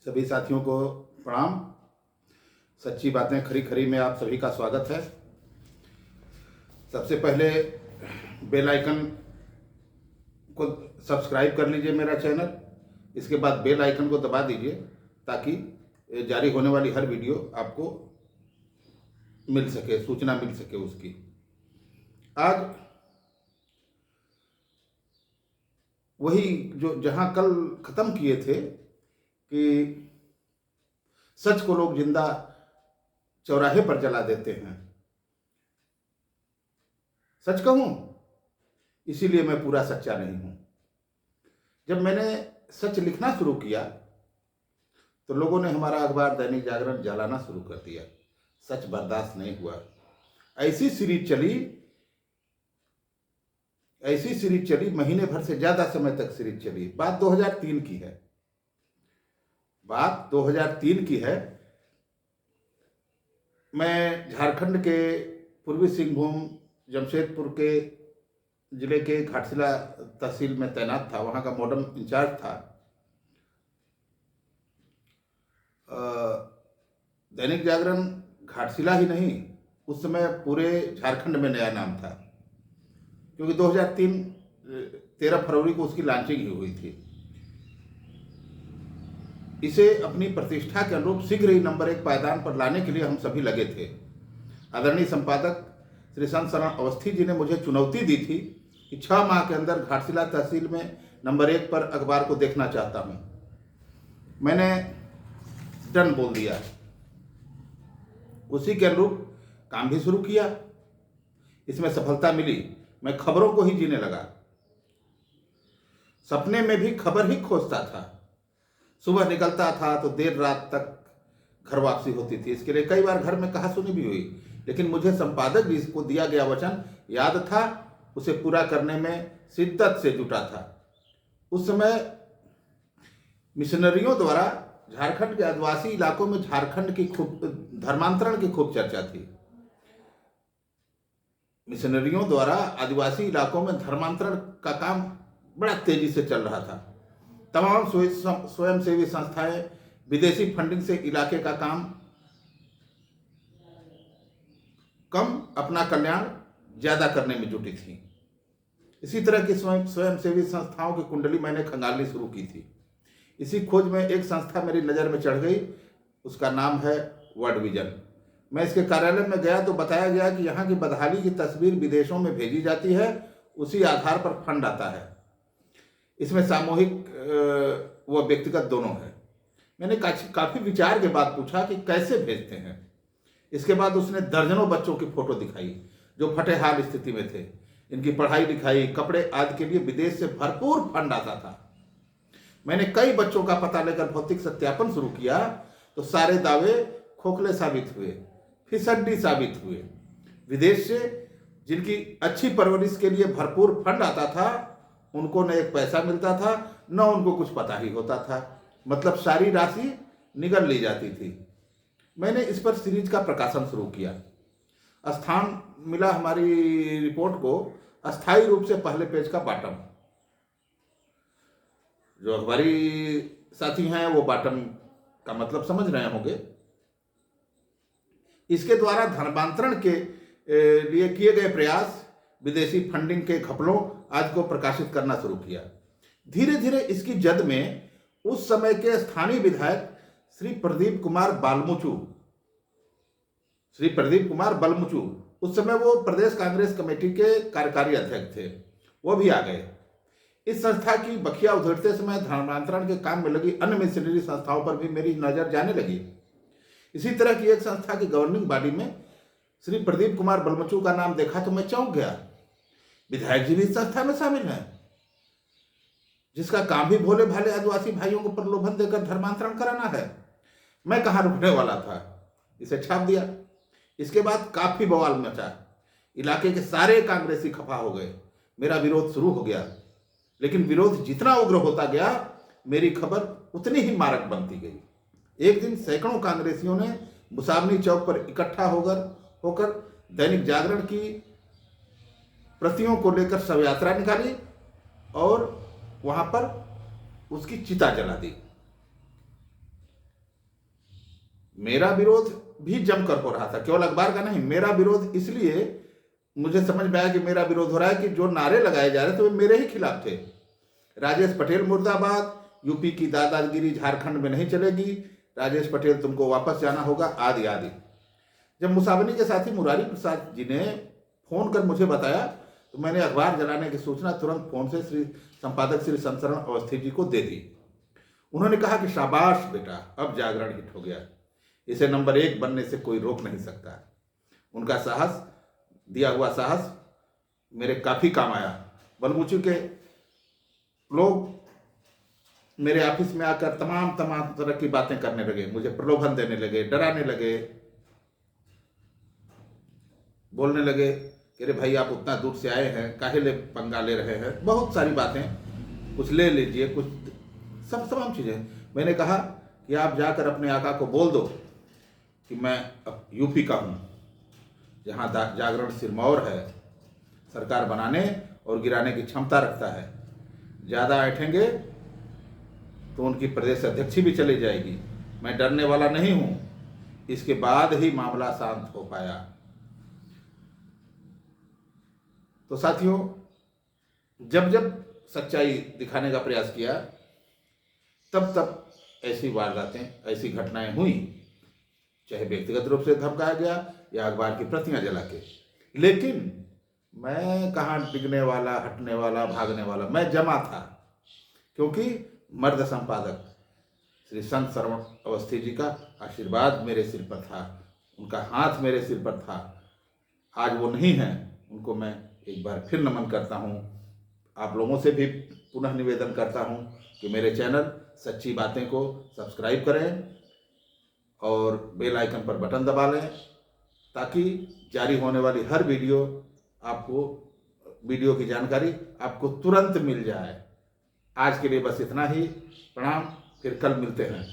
सभी साथियों को प्रणाम। सच्ची बातें खरी खरी में आप सभी का स्वागत है। सबसे पहले बेल आइकन को सब्सक्राइब कर लीजिए मेरा चैनल। इसके बाद बेल आइकन को दबा दीजिए ताकि जारी होने वाली हर वीडियो आपको मिल सके, सूचना मिल सके उसकी। आज वही जो जहां कल खत्म किए थे कि सच को लोग जिंदा चौराहे पर जला देते हैं। सच कहूं, इसीलिए मैं पूरा सच्चा नहीं हूं। जब मैंने सच लिखना शुरू किया तो लोगों ने हमारा अखबार दैनिक जागरण जलाना शुरू कर दिया। सच बर्दाश्त नहीं हुआ। ऐसी सीरीज चली, महीने भर से ज्यादा समय तक सीरीज चली। बात 2003 की है। मैं झारखंड के पूर्वी सिंहभूम जमशेदपुर के जिले के घाटशिला तहसील में तैनात था। वहाँ का मॉडर्न इंचार्ज था। दैनिक जागरण घाटशिला ही नहीं, उस समय पूरे झारखंड में नया नाम था, क्योंकि 2003 13 फरवरी को उसकी लॉन्चिंग ही हुई थी। इसे अपनी प्रतिष्ठा के अनुरूप शीघ्र ही नंबर 1 पायदान पर लाने के लिए हम सभी लगे थे। आदरणीय संपादक श्री संत शरण अवस्थी जी ने मुझे चुनौती दी थी कि 6 माह के अंदर घाटशिला तहसील में नंबर 1 पर अखबार को देखना चाहता हूं। मैंने डन बोल दिया। उसी के अनुरूप काम भी शुरू किया। इसमें सफलता मिली। मैं खबरों को ही जीने लगा। सपने में भी खबर ही खोजता था। सुबह निकलता था तो देर रात तक घर वापसी होती थी। इसके लिए कई बार घर में कहासुनी भी हुई, लेकिन मुझे संपादक जी को दिया गया वचन याद था। उसे पूरा करने में शिद्दत से जुटा था। उस समय मिशनरियों द्वारा झारखंड के आदिवासी इलाकों में झारखंड की धर्मांतरण की खूब चर्चा थी। मिशनरियों द्वारा आदिवासी इलाकों में धर्मांतरण का काम बड़ा तेजी से चल रहा था। तमाम स्वयंसेवी संस्थाएं विदेशी फंडिंग से इलाके का काम कम, अपना कल्याण ज्यादा करने में जुटी थी। इसी तरह की स्वयंसेवी संस्थाओं की कुंडली मैंने खंगालनी शुरू की थी। इसी खोज में एक संस्था मेरी नज़र में चढ़ गई। उसका नाम है वर्ल्ड विजन। मैं इसके कार्यालय में गया तो बताया गया कि यहाँ की बदहाली की तस्वीर विदेशों में भेजी जाती है, उसी आधार पर फंड आता है। इसमें सामूहिक व व्यक्तिगत दोनों है। मैंने काफ़ी विचार के बाद पूछा कि कैसे भेजते हैं। इसके बाद उसने दर्जनों बच्चों की फोटो दिखाई जो फटेहाल स्थिति में थे। इनकी पढ़ाई लिखाई, कपड़े आदि के लिए विदेश से भरपूर फंड आता था। मैंने कई बच्चों का पता लेकर भौतिक सत्यापन शुरू किया तो सारे दावे खोखले साबित हुए, फिसड्डी साबित हुए। विदेश से जिनकी अच्छी परवरिश के लिए भरपूर फंड आता था, उनको न एक पैसा मिलता था, न उनको कुछ पता ही होता था। मतलब सारी राशि निगल ली जाती थी। मैंने इस पर सीरीज का प्रकाशन शुरू किया। स्थान मिला हमारी रिपोर्ट को अस्थायी रूप से पहले पेज का बॉटम। जो अखबारी साथी हैं वो बॉटम का मतलब समझ रहे होंगे। इसके द्वारा धर्मांतरण के लिए किए गए प्रयास, विदेशी फंडिंग के घपलों आदि को प्रकाशित करना शुरू किया। धीरे धीरे इसकी जद में उस समय के स्थानीय विधायक श्री प्रदीप कुमार बलमुचू, उस समय वो प्रदेश कांग्रेस कमेटी के कार्यकारी अध्यक्ष थे, वो भी आ गए। इस संस्था की बखिया उधेड़ते समय धर्मांतरण के काम में लगी अन्य मिशनरी संस्थाओं पर भी मेरी नजर जाने लगी। इसी तरह की एक संस्था की गवर्निंग बॉडी में श्री प्रदीप कुमार बलमुचू का नाम देखा तो मैं चौंक गया। विधायक जी भी इस संस्था में शामिल हैं, जिसका काम भी भोले भाले आदिवासी भाइयों को प्रलोभन देकर धर्मांतरण कराना है। मैं कहाँ रुकने वाला था, इसे छाप दिया। इसके बाद काफी बवाल मचा। इलाके के सारे कांग्रेसी खफा हो गए। मेरा विरोध शुरू हो गया, लेकिन विरोध जितना उग्र होता गया, मेरी खबर उतनी ही मारक बनती गई। एक दिन सैकड़ों कांग्रेसियों ने मुसावनी चौक पर इकट्ठा होकर दैनिक जागरण की प्रतियों को लेकर शव यात्रा निकाली और वहां पर उसकी चिता जला दी। मेरा विरोध भी जमकर हो रहा था, केवल अखबार का नहीं। मेरा विरोध इसलिए मुझे समझ में आया कि मेरा विरोध हो रहा है कि जो नारे लगाए जा रहे थे वो मेरे ही खिलाफ थे। राजेश पटेल मुर्दाबाद, यूपी की दादागिरी झारखंड में नहीं चलेगी, राजेश पटेल तुमको वापस जाना होगा, आदि आदि। जब मुसावनी के साथी मुरारी प्रसाद जी ने फोन कर मुझे बताया तो मैंने अखबार जलाने की सूचना तुरंत फोन से संपादक श्री संतशरण अवस्थी जी को दे दी। उन्होंने कहा कि शाबाश बेटा, अब जागरण हिट हो गया, इसे नंबर 1 बनने से कोई रोक नहीं सकता। उनका साहस, दिया हुआ साहस मेरे काफ़ी काम आया। बलमुचू के लोग मेरे ऑफिस में आकर तमाम तरह की बातें करने लगे, मुझे प्रलोभन देने लगे, डराने लगे, बोलने लगे कि अरे भाई आप उतना दूर से आए हैं, काहे ले पंगा ले रहे हैं, बहुत सारी बातें, कुछ ले लीजिए, कुछ सब तमाम चीज़ें। मैंने कहा कि आप जाकर अपने आका को बोल दो कि मैं अब यूपी का हूँ, जहाँ जागरण सिरमौर है, सरकार बनाने और गिराने की क्षमता रखता है। ज़्यादा ऐठेंगे तो उनकी प्रदेश अध्यक्ष भी चली जाएगी। मैं डरने वाला नहीं हूँ। इसके बाद ही मामला शांत हो पाया। तो साथियों, जब जब सच्चाई दिखाने का प्रयास किया तब तब ऐसी वारदातें, ऐसी घटनाएं हुई, चाहे व्यक्तिगत रूप से धमकाया गया या अखबार की प्रतियां जला के। लेकिन मैं कहाँ डिगने वाला, हटने वाला, भागने वाला, मैं जमा था, क्योंकि मर्द संपादक श्री संत शरवण अवस्थी जी का आशीर्वाद मेरे सिर पर था, उनका हाथ मेरे सिर पर था। आज वो नहीं है, उनको मैं एक बार फिर नमन करता हूँ। आप लोगों से भी पुनः निवेदन करता हूँ कि मेरे चैनल सच्ची बातें को सब्सक्राइब करें और बेल आइकन पर बटन दबा लें, ताकि जारी होने वाली हर वीडियो की जानकारी आपको तुरंत मिल जाए। आज के लिए बस इतना ही। प्रणाम, फिर कल मिलते हैं।